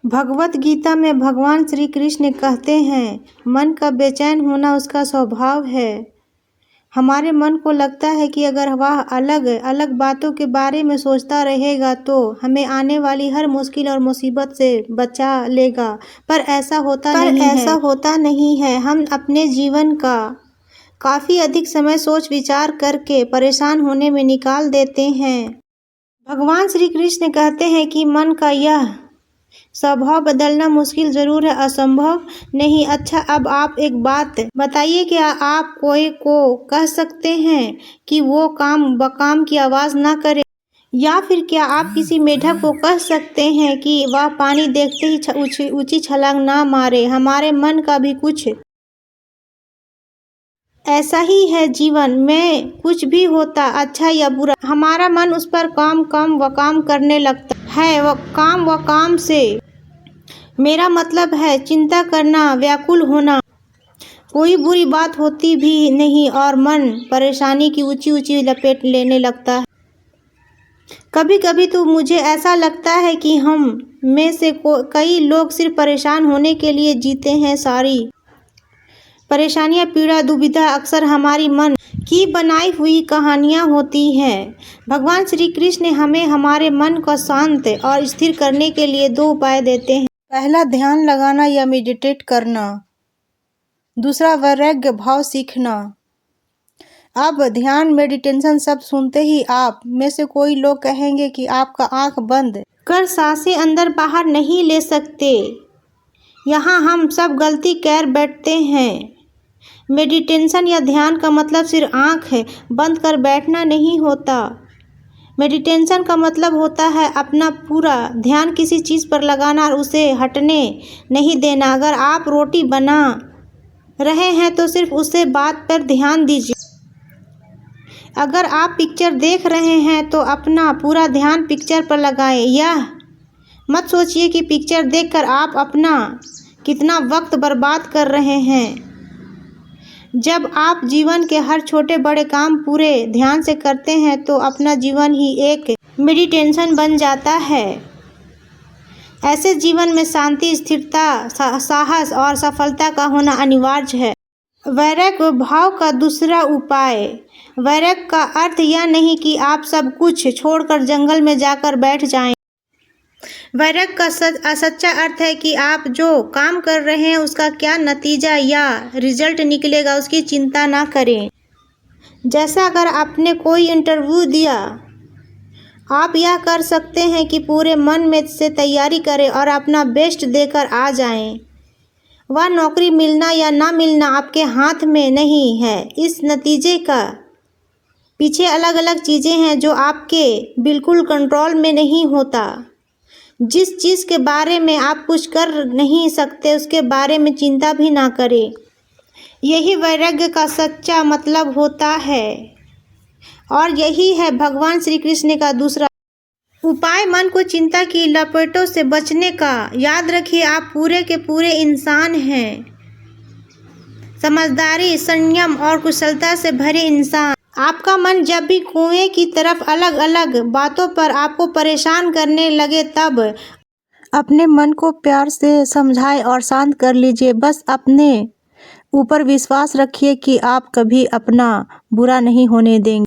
भगवत गीता में भगवान श्री कृष्ण कहते हैं, मन का बेचैन होना उसका स्वभाव है। हमारे मन को लगता है कि अगर वह अलग अलग बातों के बारे में सोचता रहेगा तो हमें आने वाली हर मुश्किल और मुसीबत से बचा लेगा, पर ऐसा होता नहीं है। हम अपने जीवन का काफ़ी अधिक समय सोच विचार करके परेशान होने में निकाल देते हैं। भगवान श्री कृष्ण कहते हैं कि मन का यह स्वभाव बदलना मुश्किल जरूर है, असंभव नहीं। अच्छा, अब आप एक बात बताइए, क्या आप कोई को कह सकते हैं कि वो काम बकाम की आवाज़ ना करे? या फिर क्या आप किसी मेढक को कह सकते हैं कि वह पानी देखते ही ऊंची छलांग ना मारे? हमारे मन का भी कुछ ऐसा ही है। जीवन में कुछ भी होता, अच्छा या बुरा, हमारा मन उस पर काम वकाम करने लगता है। वो काम से मेरा मतलब है चिंता करना, व्याकुल होना। कोई बुरी बात होती भी नहीं और मन परेशानी की ऊंची लपेट लेने लगता है। कभी कभी तो मुझे ऐसा लगता है कि हम में से कई लोग सिर्फ परेशान होने के लिए जीते हैं। सारी परेशानियां, पीड़ा, दुविधा अक्सर हमारी मन की बनाई हुई कहानियां होती हैं। भगवान श्री कृष्ण हमें हमारे मन को शांत और स्थिर करने के लिए 2 उपाय देते हैं। पहला, ध्यान लगाना या मेडिटेट करना। दूसरा, वैराग्य भाव सीखना। अब ध्यान, मेडिटेशन शब्द सुनते ही आप में से कोई लोग कहेंगे कि आपका आंख बंद कर सांसें अंदर बाहर नहीं ले सकते। यहाँ हम सब गलती कर बैठते हैं। मेडिटेशन या ध्यान का मतलब सिर्फ आंख बंद कर बैठना नहीं होता। मेडिटेशन का मतलब होता है अपना पूरा ध्यान किसी चीज़ पर लगाना और उसे हटने नहीं देना। अगर आप रोटी बना रहे हैं तो सिर्फ उसे बात पर ध्यान दीजिए। अगर आप पिक्चर देख रहे हैं तो अपना पूरा ध्यान पिक्चर पर लगाएं। यह मत सोचिए कि पिक्चर देखकर आप अपना कितना वक्त बर्बाद कर रहे हैं। जब आप जीवन के हर छोटे बड़े काम पूरे ध्यान से करते हैं तो अपना जीवन ही एक मेडिटेशन बन जाता है। ऐसे जीवन में शांति, स्थिरता, साहस और सफलता का होना अनिवार्य है। वैराग्य भाव का दूसरा उपाय। वैराग्य का अर्थ यह नहीं कि आप सब कुछ छोड़कर जंगल में जाकर बैठ जाएं। वैराग्य का सच्चा अर्थ है कि आप जो काम कर रहे हैं उसका क्या नतीजा या रिजल्ट निकलेगा उसकी चिंता ना करें। जैसा अगर आपने कोई इंटरव्यू दिया, आप यह कर सकते हैं कि पूरे मन में से तैयारी करें और अपना बेस्ट देकर आ जाएं। वह नौकरी मिलना या ना मिलना आपके हाथ में नहीं है। इस नतीजे का पीछे अलग अलग चीज़ें हैं जो आपके बिल्कुल कंट्रोल में नहीं होता। जिस चीज़ के बारे में आप कुछ कर नहीं सकते उसके बारे में चिंता भी ना करें। यही वैराग्य का सच्चा मतलब होता है और यही है भगवान श्री कृष्ण का दूसरा उपाय, मन को चिंता की लपेटों से बचने का। याद रखिए, आप पूरे के पूरे इंसान हैं। समझदारी, संयम और कुशलता से भरे इंसान। आपका मन जब भी कुएं की तरफ अलग अलग बातों पर आपको परेशान करने लगे तब अपने मन को प्यार से समझाएं और शांत कर लीजिए। बस अपने ऊपर विश्वास रखिए कि आप कभी अपना बुरा नहीं होने देंगे।